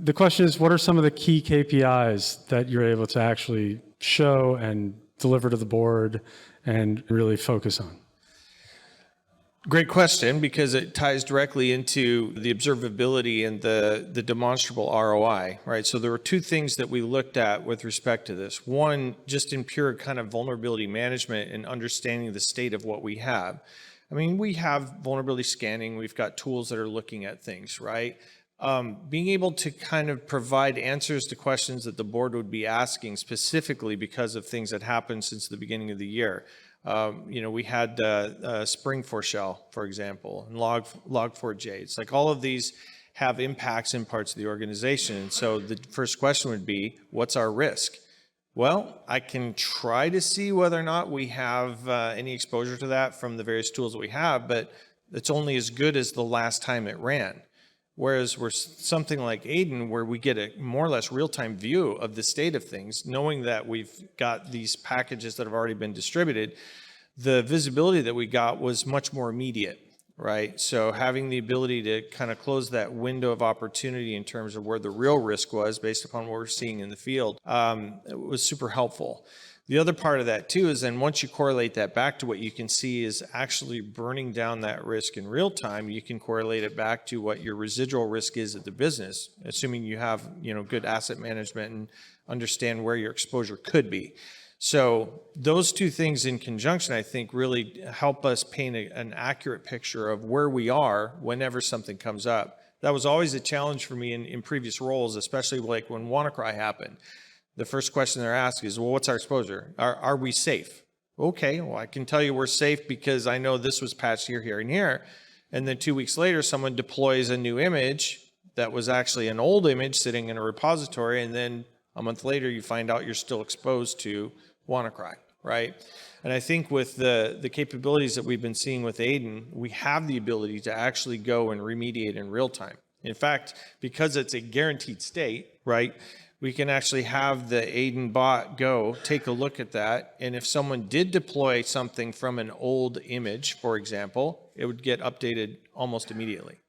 The question is, what are some of the key KPIs that you're able to actually show and deliver to the board and really focus on? Great question, because it ties directly into the observability and the demonstrable ROI, right? So there were two things that we looked at with respect to this. One, just in pure kind of vulnerability management and understanding the state of what we have. I mean, we have vulnerability scanning. We've got tools that are looking at things, right? Being able to kind of provide answers to questions that the board would be asking specifically because of things that happened since the beginning of the year. We had Spring4Shell, for example, and Log4j. It's like all of these have impacts in parts of the organization. And so the first question would be, what's our risk? Well, I can try to see whether or not we have any exposure to that from the various tools that we have, but it's only as good as the last time it ran. Whereas we're something like Aiden, where we get a more or less real-time view of the state of things, knowing that we've got these packages that have already been distributed, the visibility that we got was much more immediate, right? So having the ability to kind of close that window of opportunity in terms of where the real risk was based upon what we're seeing in the field it was super helpful. The other part of that too is then once you correlate that back to what you can see is actually burning down that risk in real time, you can correlate it back to what your residual risk is at the business, assuming you have good asset management and understand where your exposure could be. So those two things in conjunction, I think, really help us paint an accurate picture of where we are whenever something comes up. That was always a challenge for me in previous roles, especially like when WannaCry happened. The first question they're asked is, well, what's our exposure? Are we safe? Okay, well, I can tell you we're safe because I know this was patched here, here, and here. And then 2 weeks later, someone deploys a new image that was actually an old image sitting in a repository. And then a month later, you find out you're still exposed to WannaCry, right? And I think with the capabilities that we've been seeing with Aiden, we have the ability to actually go and remediate in real time. In fact, because it's a guaranteed state, right? We can actually have the Aiden bot go take a look at that. And if someone did deploy something from an old image, for example, it would get updated almost immediately.